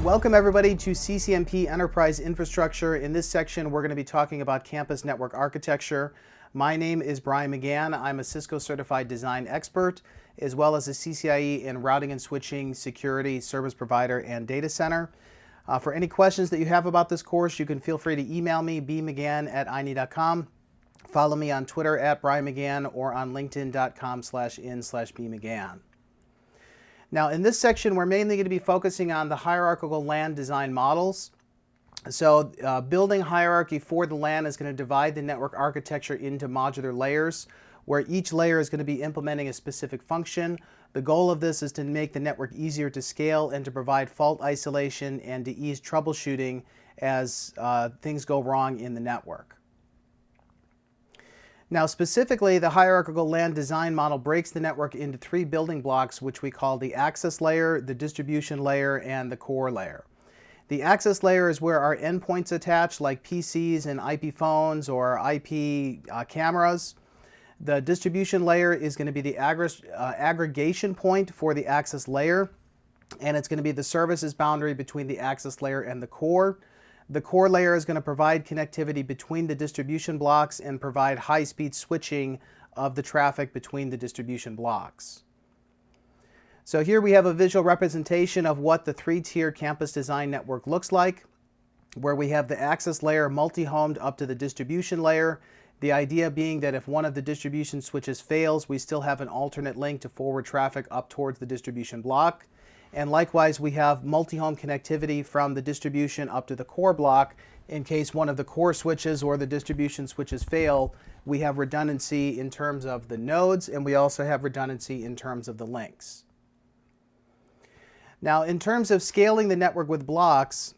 Welcome everybody to CCNP Enterprise Infrastructure. In this section, we're going to be talking about campus network architecture. My name is Brian McGann. I'm a Cisco certified design expert, as well as a CCIE in routing and switching, security, service provider, and data center. For any questions that you have about this course, you can feel free to email me, bmcgann@ini.com. Follow me on Twitter @BrianMcGann or on linkedin.com/in/bmcgann. Now, in this section, we're mainly going to be focusing on the hierarchical LAN design models. So building hierarchy for the LAN is going to divide the network architecture into modular layers, where each layer is going to be implementing a specific function. The goal of this is to make the network easier to scale and to provide fault isolation and to ease troubleshooting as things go wrong in the network. Now, specifically, the hierarchical LAN design model breaks the network into three building blocks, which we call the access layer, the distribution layer, and the core layer. The access layer is where our endpoints attach, like PCs and IP phones or IP cameras. The distribution layer is going to be the aggregation point for the access layer, and it's going to be the services boundary between the access layer and the core. The core layer is going to provide connectivity between the distribution blocks and provide high-speed switching of the traffic between the distribution blocks. So here we have a visual representation of what the three-tier campus design network looks like, where we have the access layer multi-homed up to the distribution layer. The idea being that if one of the distribution switches fails, we still have an alternate link to forward traffic up towards the distribution block. And likewise, we have multi-home connectivity from the distribution up to the core block. In case one of the core switches or the distribution switches fail, we have redundancy in terms of the nodes, and we also have redundancy in terms of the links. Now, in terms of scaling the network with blocks,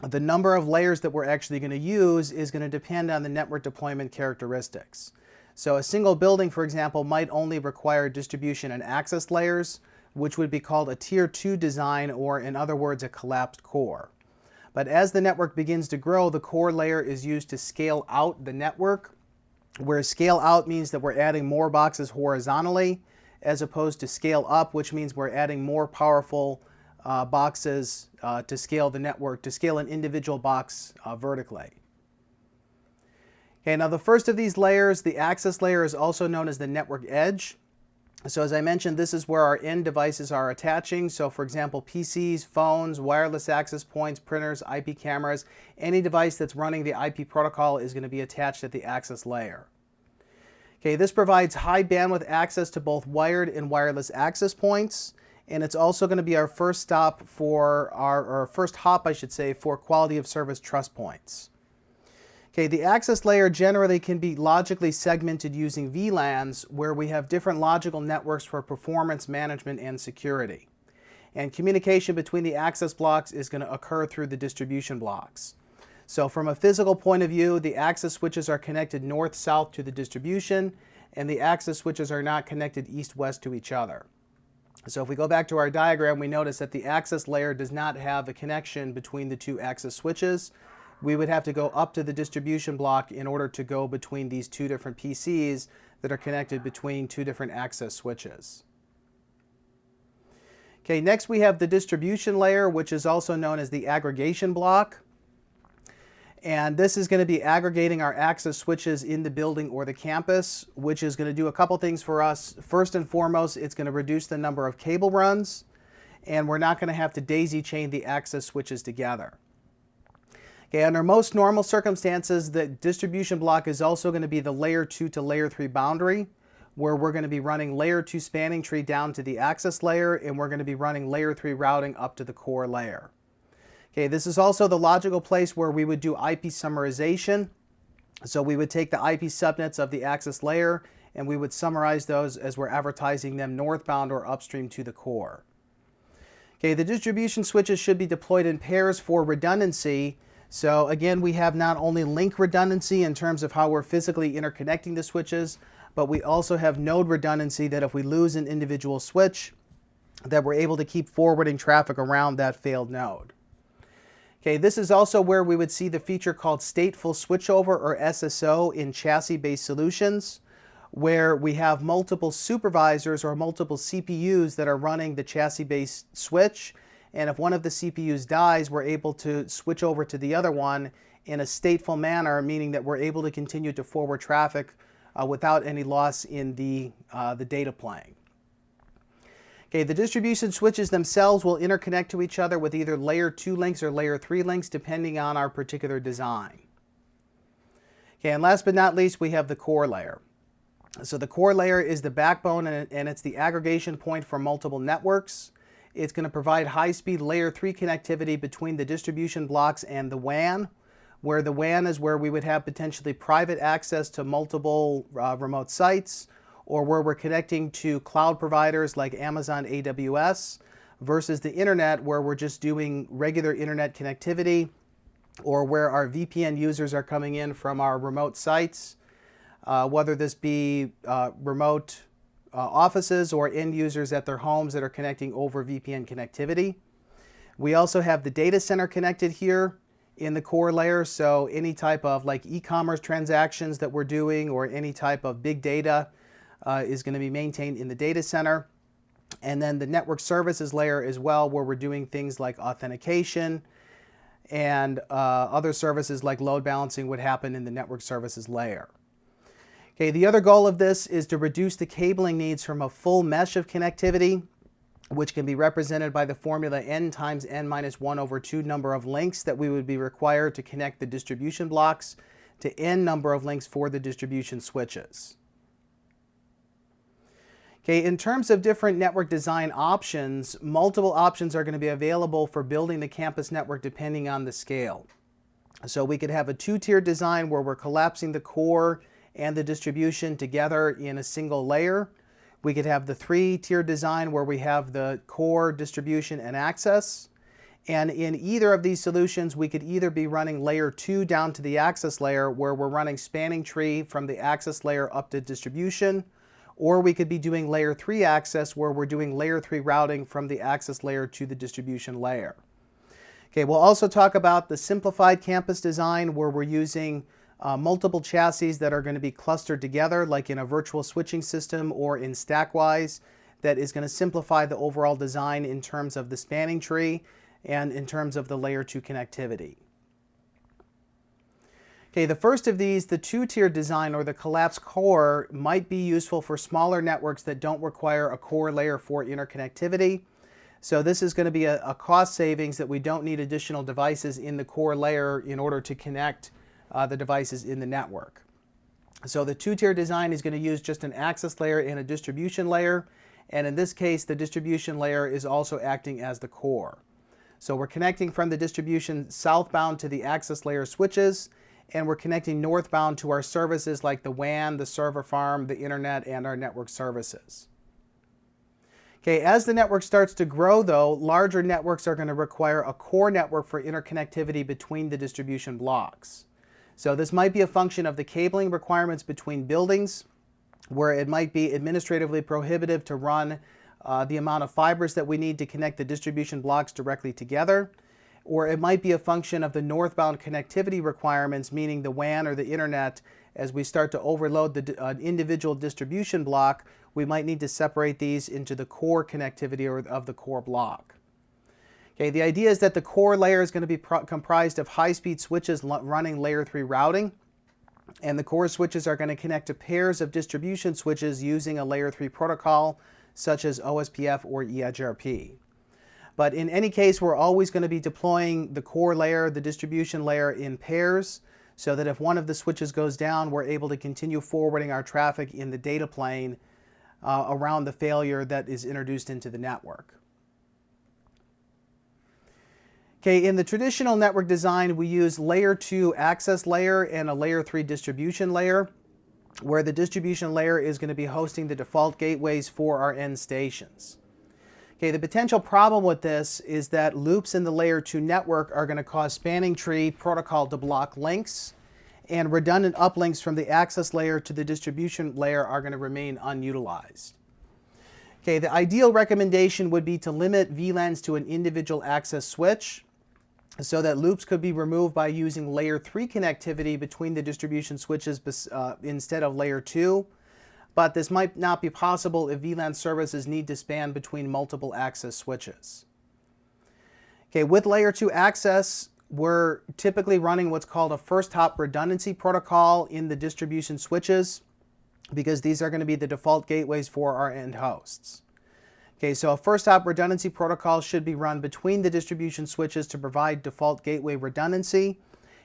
the number of layers that we're actually going to use is going to depend on the network deployment characteristics. So a single building, for example, might only require distribution and access layers, which would be called a Tier 2 design, or in other words, a collapsed core. But as the network begins to grow, the core layer is used to scale out the network, where scale out means that we're adding more boxes horizontally, as opposed to scale up, which means we're adding more powerful boxes to scale the network, to scale an individual box vertically. Okay, now the first of these layers, the access layer, is also known as the network edge. So as I mentioned, this is where our end devices are attaching. So for example, PCs, phones, wireless access points, printers, IP cameras, any device that's running the IP protocol is going to be attached at the access layer. Okay, this provides high bandwidth access to both wired and wireless access points. And it's also going to be our first stop for our first hop, I should say, for quality of service trust points. Okay, the access layer generally can be logically segmented using VLANs, where we have different logical networks for performance management and security. And communication between the access blocks is going to occur through the distribution blocks. So from a physical point of view, the access switches are connected north-south to the distribution, and the access switches are not connected east-west to each other. So if we go back to our diagram, we notice that the access layer does not have a connection between the two access switches. We would have to go up to the distribution block in order to go between these two different PCs that are connected between two different access switches. Okay, next we have the distribution layer, which is also known as the aggregation block. And this is going to be aggregating our access switches in the building or the campus, which is going to do a couple things for us. First and foremost, it's going to reduce the number of cable runs, and we're not going to have to daisy chain the access switches together. Okay, under most normal circumstances, the distribution block is also going to be the layer 2 to layer 3 boundary, where we're going to be running layer 2 spanning tree down to the access layer, and we're going to be running layer 3 routing up to the core layer. Okay, this is also the logical place where we would do IP summarization. So we would take the IP subnets of the access layer, and we would summarize those as we're advertising them northbound or upstream to the core. Okay, the distribution switches should be deployed in pairs for redundancy. So again, we have not only link redundancy in terms of how we're physically interconnecting the switches, but we also have node redundancy, that if we lose an individual switch, that we're able to keep forwarding traffic around that failed node. Okay, this is also where we would see the feature called stateful switchover, or SSO, in chassis-based solutions, where we have multiple supervisors or multiple CPUs that are running the chassis-based switch. And if one of the CPUs dies, we're able to switch over to the other one in a stateful manner, meaning that we're able to continue to forward traffic without any loss in the data plane. Okay, the distribution switches themselves will interconnect to each other with either layer 2 links or layer 3 links, depending on our particular design. Okay, and last but not least, we have the core layer. So the core layer is the backbone, and it's the aggregation point for multiple networks. It's going to provide high-speed layer 3 connectivity between the distribution blocks and the WAN, where the WAN is where we would have potentially private access to multiple remote sites, or where we're connecting to cloud providers like Amazon AWS, versus the internet where we're just doing regular internet connectivity, or where our VPN users are coming in from our remote sites, whether this be remote offices or end users at their homes that are connecting over VPN connectivity. We also have the data center connected here in the core layer, so any type of like e-commerce transactions that we're doing or any type of big data is going to be maintained in the data center. And then the network services layer as well, where we're doing things like authentication and other services like load balancing would happen in the network services layer. Okay, the other goal of this is to reduce the cabling needs from a full mesh of connectivity, which can be represented by the formula n times n minus 1 over 2 number of links that we would be required to connect the distribution blocks to n number of links for the distribution switches. Okay, in terms of different network design options, multiple options are going to be available for building the campus network depending on the scale. So we could have a two-tier design where we're collapsing the core and the distribution together in a single layer. We could have the three-tier design where we have the core, distribution, and access. And in either of these solutions, we could either be running layer 2 down to the access layer, where we're running spanning tree from the access layer up to distribution, or we could be doing layer 3 access, where we're doing layer 3 routing from the access layer to the distribution layer. Okay, we'll also talk about the simplified campus design, where we're using multiple chassis that are going to be clustered together, like in a virtual switching system or in Stackwise, that is going to simplify the overall design in terms of the spanning tree and in terms of the layer 2 connectivity. Okay, the first of these, the two-tier design or the collapsed core, might be useful for smaller networks that don't require a core layer for interconnectivity. So this is going to be a cost savings that we don't need additional devices in the core layer in order to connect the devices in the network. So the two-tier design is going to use just an access layer and a distribution layer. And in this case, the distribution layer is also acting as the core. So we're connecting from the distribution southbound to the access layer switches, and we're connecting northbound to our services like the WAN, the server farm, the internet, and our network services. Okay, as the network starts to grow though, larger networks are going to require a core network for interconnectivity between the distribution blocks. So this might be a function of the cabling requirements between buildings, where it might be administratively prohibitive to run the amount of fibers that we need to connect the distribution blocks directly together. Or it might be a function of the northbound connectivity requirements, meaning the WAN or the internet. As we start to overload the individual distribution block, we might need to separate these into the core connectivity of the core block. Okay, the idea is that the core layer is going to be comprised of high-speed switches running layer 3 routing, and the core switches are going to connect to pairs of distribution switches using a layer 3 protocol such as OSPF or EIGRP. But in any case, we're always going to be deploying the core layer, the distribution layer in pairs, so that if one of the switches goes down, we're able to continue forwarding our traffic in the data plane around the failure that is introduced into the network. Okay, in the traditional network design, we use layer 2 access layer and a layer 3 distribution layer, where the distribution layer is going to be hosting the default gateways for our end stations. Okay, the potential problem with this is that loops in the layer 2 network are going to cause spanning tree protocol to block links, and redundant uplinks from the access layer to the distribution layer are going to remain unutilized. Okay, the ideal recommendation would be to limit VLANs to an individual access switch, so that loops could be removed by using layer 3 connectivity between the distribution switches instead of layer 2. but this might not be possible if VLAN services need to span between multiple access switches. Okay, with layer 2 access, we're typically running what's called a first hop redundancy protocol in the distribution switches, because these are going to be the default gateways for our end hosts. Okay, so a first hop redundancy protocol should be run between the distribution switches to provide default gateway redundancy.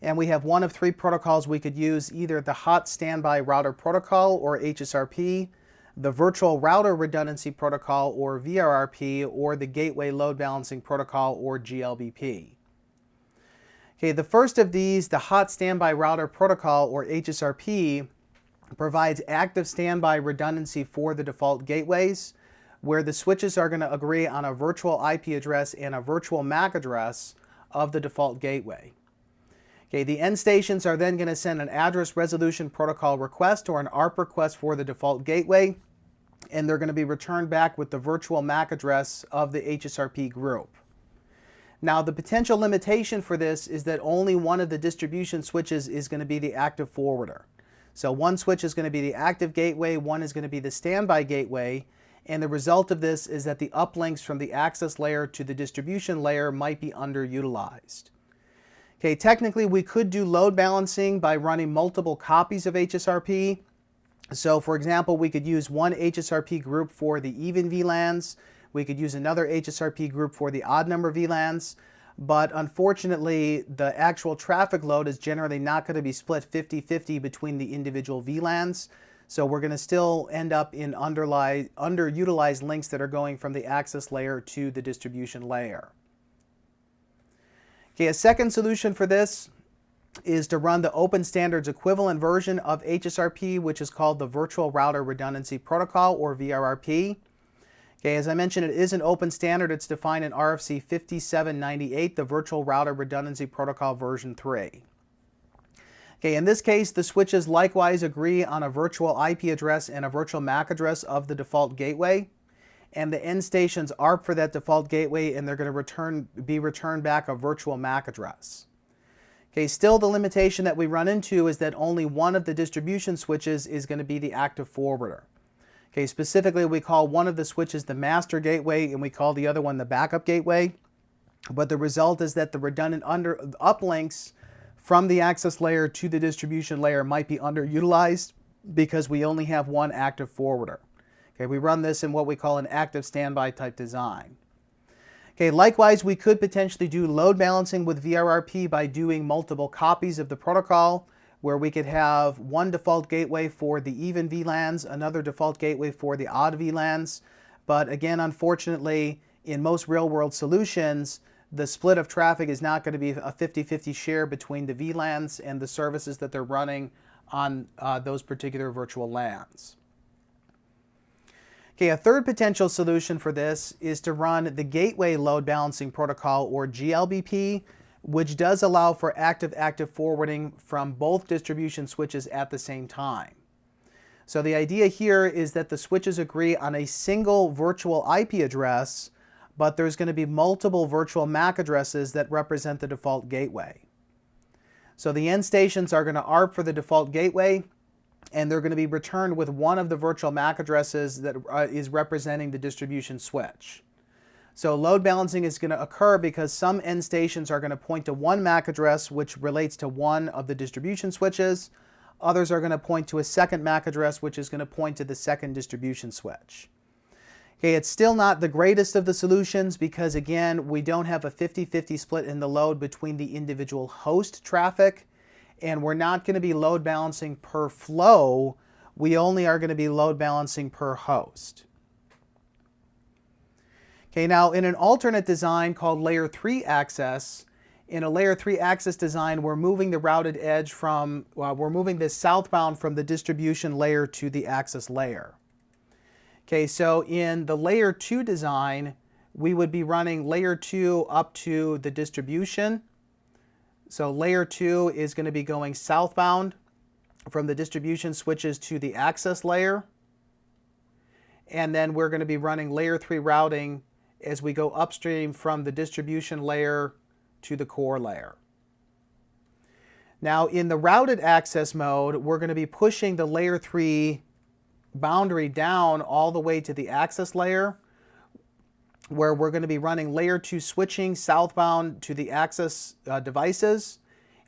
And we have one of three protocols we could use, either the hot standby router protocol, or HSRP, the virtual router redundancy protocol, or VRRP, or the gateway load balancing protocol, or GLBP. Okay, the first of these, the hot standby router protocol, or HSRP, provides active standby redundancy for the default gateways, where the switches are going to agree on a virtual IP address and a virtual MAC address of the default gateway. Okay, the end stations are then going to send an address resolution protocol request or an ARP request for the default gateway, and they're going to be returned back with the virtual MAC address of the HSRP group. Now, the potential limitation for this is that only one of the distribution switches is going to be the active forwarder. So one switch is going to be the active gateway, one is going to be the standby gateway, and the result of this is that the uplinks from the access layer to the distribution layer might be underutilized. Okay, technically we could do load balancing by running multiple copies of HSRP. So for example, we could use one HSRP group for the even VLANs, we could use another HSRP group for the odd number VLANs, but unfortunately the actual traffic load is generally not going to be split 50-50 between the individual VLANs. So we're going to still end up in underutilized links that are going from the access layer to the distribution layer. Okay, a second solution for this is to run the open standards equivalent version of HSRP, which is called the Virtual Router Redundancy Protocol, or VRRP. Okay, as I mentioned, it is an open standard. It's defined in RFC 5798, the Virtual Router Redundancy Protocol version 3. Okay, in this case, the switches likewise agree on a virtual IP address and a virtual MAC address of the default gateway, and the end stations ARP for that default gateway, and they're going to be returned back a virtual MAC address. Okay, still the limitation that we run into is that only one of the distribution switches is going to be the active forwarder. Okay, specifically we call one of the switches the master gateway and we call the other one the backup gateway, but the result is that the redundant uplinks from the access layer to the distribution layer might be underutilized because we only have one active forwarder. Okay, we run this in what we call an active standby type design. Okay, likewise, we could potentially do load balancing with VRRP by doing multiple copies of the protocol, where we could have one default gateway for the even VLANs, another default gateway for the odd VLANs. But again, unfortunately, in most real-world solutions, the split of traffic is not going to be a 50-50 share between the VLANs and the services that they're running on those particular virtual LANs. Okay, a third potential solution for this is to run the Gateway Load Balancing Protocol, or GLBP, which does allow for active-active forwarding from both distribution switches at the same time. So the idea here is that the switches agree on a single virtual IP address, but there's going to be multiple virtual MAC addresses that represent the default gateway. So the end stations are going to ARP for the default gateway, and they're going to be returned with one of the virtual MAC addresses that is representing the distribution switch. So load balancing is going to occur because some end stations are going to point to one MAC address which relates to one of the distribution switches. Others are going to point to a second MAC address which is going to point to the second distribution switch. Okay, it's still not the greatest of the solutions because, again, we don't have a 50-50 split in the load between the individual host traffic, and we're not going to be load balancing per flow. We only are going to be load balancing per host. Okay, now in an alternate design called Layer 3 Access, in a Layer 3 Access design, we're moving the routed edge from, we're moving this southbound from the distribution layer to the access layer. Okay, so in the Layer 2 design, we would be running Layer 2 up to the distribution. So Layer 2 is going to be going southbound from the distribution switches to the access layer. And then we're going to be running Layer 3 routing as we go upstream from the distribution layer to the core layer. Now in the routed access mode, we're going to be pushing the Layer 3 boundary down all the way to the access layer, where we're going to be running layer 2 switching southbound to the access devices,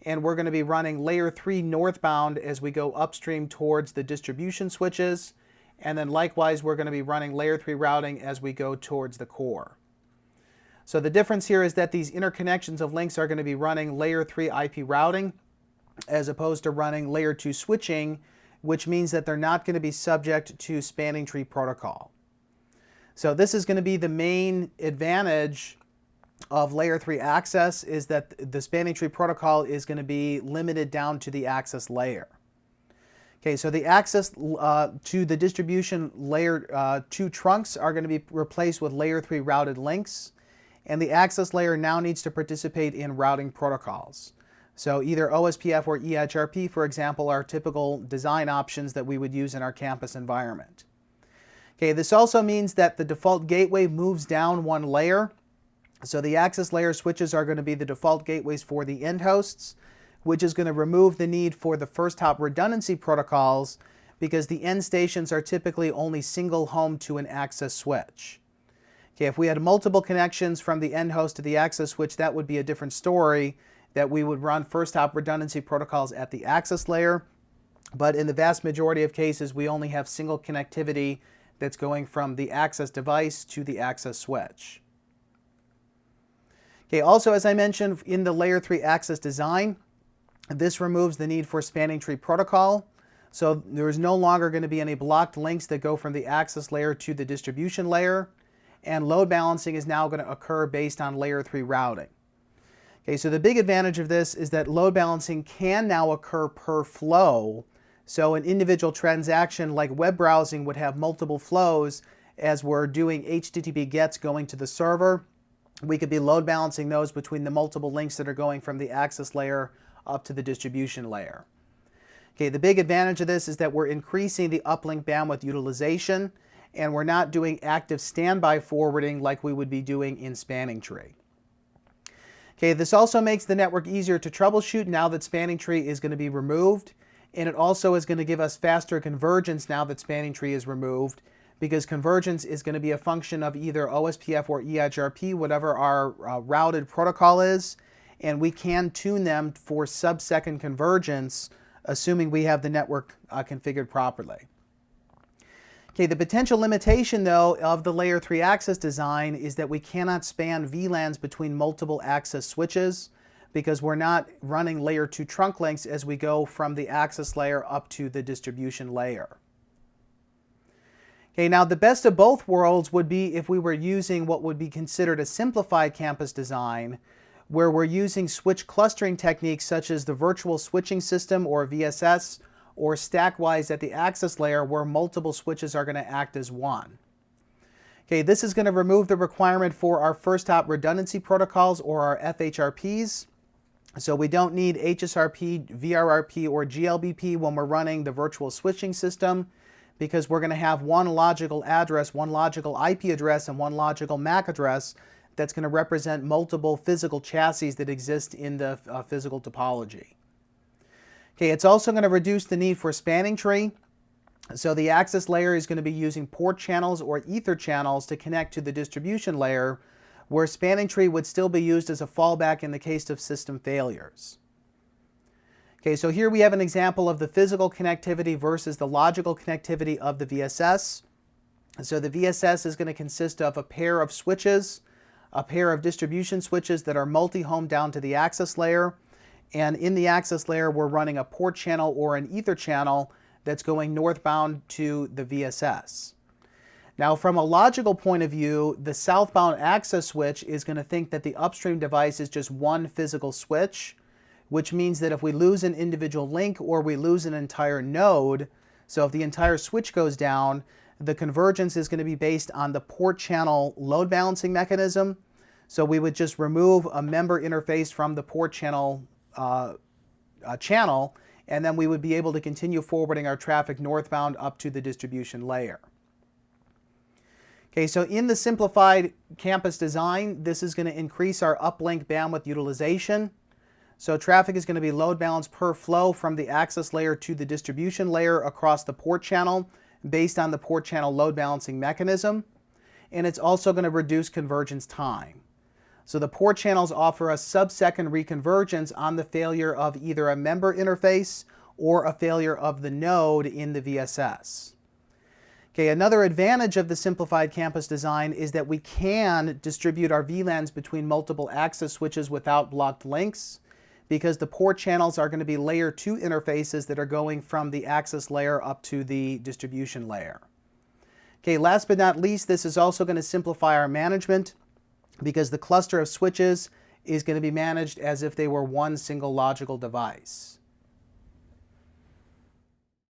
and we're going to be running layer 3 northbound as we go upstream towards the distribution switches, and then likewise we're going to be running layer 3 routing as we go towards the core. So the difference here is that these interconnections of links are going to be running layer 3 IP routing as opposed to running layer 2 switching, which means that they're not going to be subject to spanning tree protocol. So this is going to be the main advantage of layer 3 access, is that the spanning tree protocol is going to be limited down to the access layer. Okay, so the access to the distribution layer 2 trunks are going to be replaced with layer 3 routed links, and the access layer now needs to participate in routing protocols. So either OSPF or EHRP, for example, are typical design options that we would use in our campus environment. Okay, this also means that the default gateway moves down one layer. So the access layer switches are going to be the default gateways for the end hosts, which is going to remove the need for the first hop redundancy protocols, because the end stations are typically only single home to an access switch. Okay, if we had multiple connections from the end host to the access switch, that would be a different story, that we would run first hop redundancy protocols at the access layer. But in the vast majority of cases, we only have single connectivity that's going from the access device to the access switch. Okay, also, as I mentioned, in the layer 3 access design, this removes the need for spanning tree protocol. So there is no longer going to be any blocked links that go from the access layer to the distribution layer, and load balancing is now going to occur based on layer 3 routing. Okay, so the big advantage of this is that load balancing can now occur per flow. So an individual transaction like web browsing would have multiple flows. As we're doing HTTP GETs going to the server, we could be load balancing those between the multiple links that are going from the access layer up to the distribution layer. Okay, the big advantage of this is that we're increasing the uplink bandwidth utilization, and we're not doing active standby forwarding like we would be doing in spanning tree. Okay, this also makes the network easier to troubleshoot now that spanning tree is going to be removed, and it also is going to give us faster convergence now that spanning tree is removed, because convergence is going to be a function of either OSPF or EHRP, whatever our routed protocol is, and we can tune them for sub-second convergence, assuming we have the network configured properly. Okay, the potential limitation, though, of the layer 3 access design is that we cannot span VLANs between multiple access switches, because we're not running layer 2 trunk links as we go from the access layer up to the distribution layer. Okay, now the best of both worlds would be if we were using what would be considered a simplified campus design, where we're using switch clustering techniques such as the virtual switching system, or VSS, or stackwise at the access layer, where multiple switches are going to act as one. Okay, this is going to remove the requirement for our first hop redundancy protocols, or our FHRPs. So we don't need HSRP, VRRP, or GLBP when we're running the virtual switching system, because we're going to have one logical address, one logical IP address, and one logical MAC address that's going to represent multiple physical chassis that exist in the physical topology. Okay, it's also going to reduce the need for spanning tree. So the access layer is going to be using port channels or ether channels to connect to the distribution layer, where spanning tree would still be used as a fallback in the case of system failures. Okay, so here we have an example of the physical connectivity versus the logical connectivity of the VSS. So the VSS is going to consist of a pair of switches, a pair of distribution switches that are multi-home down to the access layer, and in the access layer we're running a port channel or an ether channel that's going northbound to the VSS. Now, from a logical point of view, the southbound access switch is going to think that the upstream device is just one physical switch, which means that if we lose an individual link or we lose an entire node, so if the entire switch goes down, the convergence is going to be based on the port channel load balancing mechanism. So we would just remove a member interface from the port channel and then we would be able to continue forwarding our traffic northbound up to the distribution layer. Okay, so in the simplified campus design, this is going to increase our uplink bandwidth utilization. So traffic is going to be load balanced per flow from the access layer to the distribution layer across the port channel, based on the port channel load balancing mechanism, and it's also going to reduce convergence time. So the port channels offer a sub-second reconvergence on the failure of either a member interface or a failure of the node in the VSS. Okay, another advantage of the simplified campus design is that we can distribute our VLANs between multiple access switches without blocked links, because the port channels are going to be layer 2 interfaces that are going from the access layer up to the distribution layer. Okay, last but not least, this is also going to simplify our management, because the cluster of switches is going to be managed as if they were one single logical device.